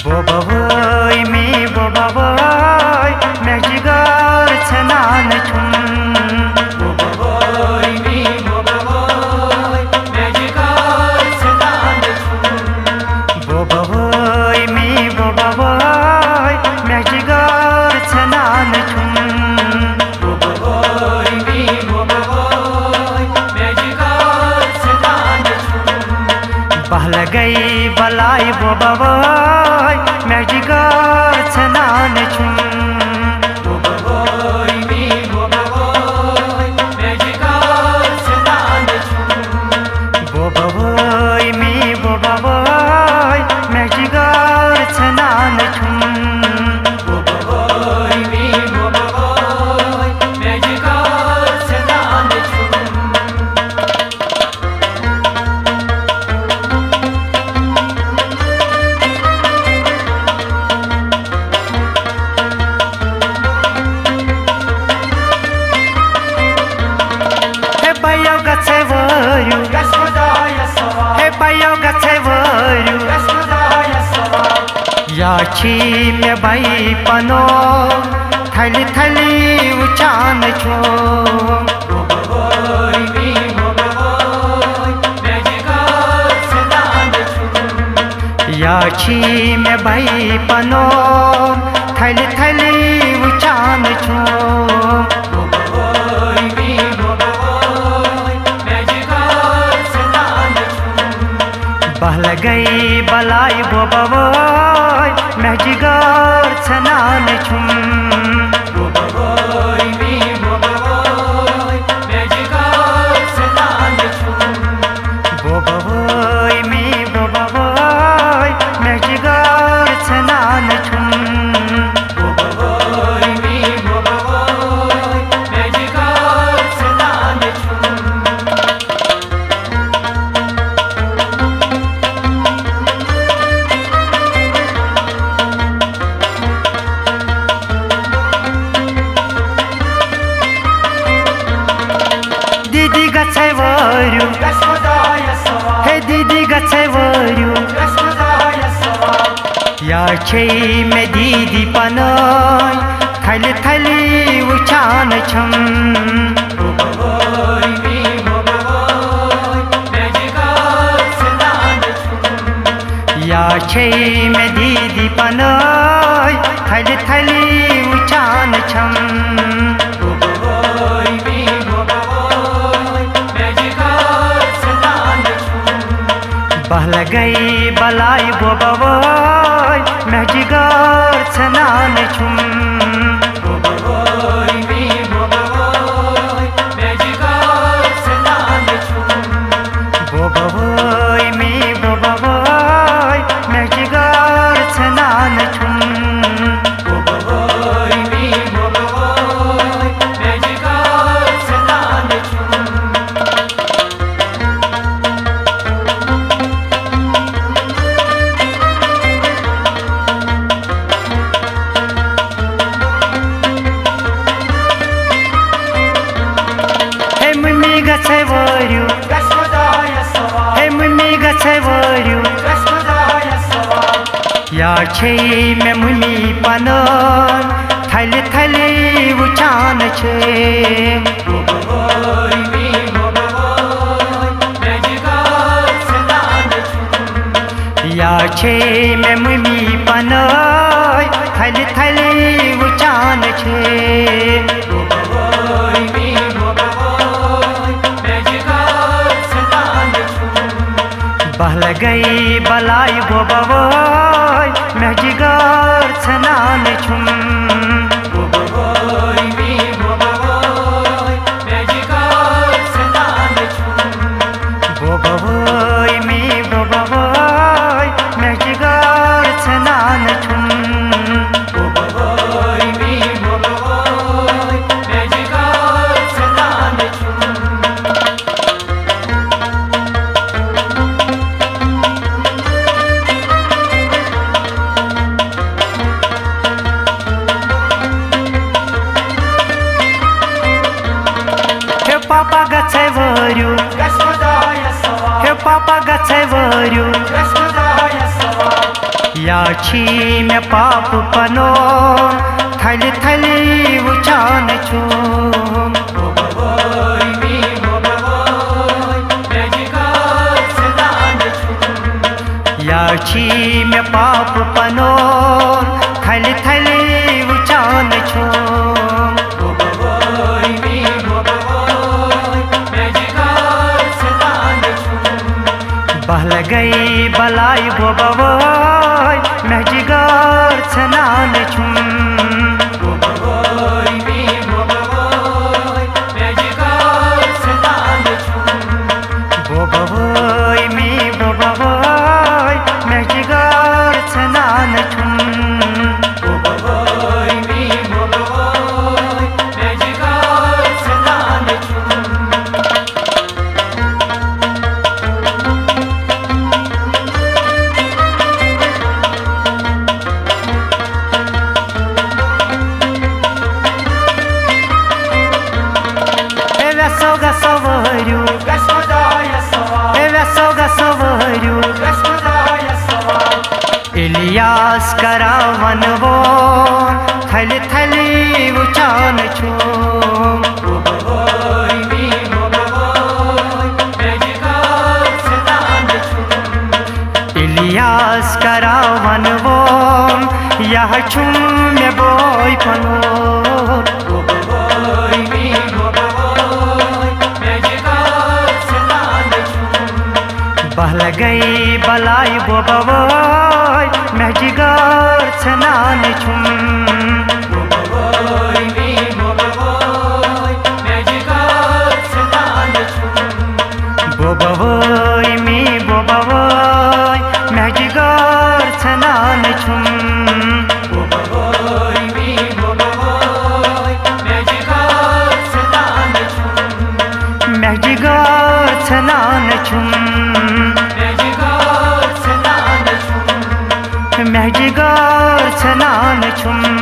बोबवय मी बोबवय मेजिगर छनान छुम बोबवय मी बोबवय मेजिगर छनान छुम बोबवय मी बोबवय मेजिगर छनान छुम बोबवय मी बोबवय मेजिगर छनान छुम बहल गई बलाई बोबवय मेजिगर छनान छुम बोबवय मी बोबवय मेजिगर छनान छुम बोबवय मी बोबवय मेजिगर छनान छुम बोबवय मी बोबवय मेजिगर छनान छुम याची में बाई पनो थली थली उचान छो बोबवय मी बोबवय मेजिगर छनान छुम याची में बाई पनो थली थली उचान छो बोबवय मी बोबवय मेजिगर छनान छुम बहल गई बलाई बोबवय मेजिगर छनान छुम बोबवय मी बोबवय मेजिगर छनान छुम बोबवय मी बोबवय मेजिगर छनान छुम बोबवय मी बोबवय मेजिगर छनान छुम हे दीदी गछवरु याचे में दीदी पनय थली थली उचान छम बोबवय मी बोबवय मेजिगर छनान छुम याचे में दीदी पनय थली थली उचान छम बोबवय मी बोबवय मेजिगर छनान छुम बहल गई बलाई बोबवय मेजिगर छनान छुम बोबवय मी बोबवय मेजिगर छनान छुम बोबवय मी बोबवय मेजिगर छनान छुम बोबवय मी बोबवय मेजिगर छनान छुम याचे में मुनि पनय थली थली उचान छे बोबवय मी बोबवय मेजिगर छनान छुम याचे में मुनि पनय थली थली उचान छे बोबवय मी बोबवय मेजिगर छनान छुम बहल गई बलाई बोबवय मेजिगर छनान छुम बोबवय मी बोबवय मेजिगर छनान छुम बोबवय मी बोबवय मेजिगर छनान छुम बोबवय मी बोबवय मेजिगर छनान छुम याची मे पाप पनो थली थली उचान छू याची मे पाप पनो थली थली उचान छू बहल गई बलाई बोबवोय महजिगार छनान छुम बोबवोय मी बोबवोय महजिगार छनान छुम इलियास करावन वो थली थली उचान छू इलियास करावन वो यह छुम में बोई पनो बहल गई बलाई बोबवोय महजिगार छनान छुम बोबवोय मी बोबवोय महजिगार छनान छुम महजिगार छनान छुम महजिगार छनान छुम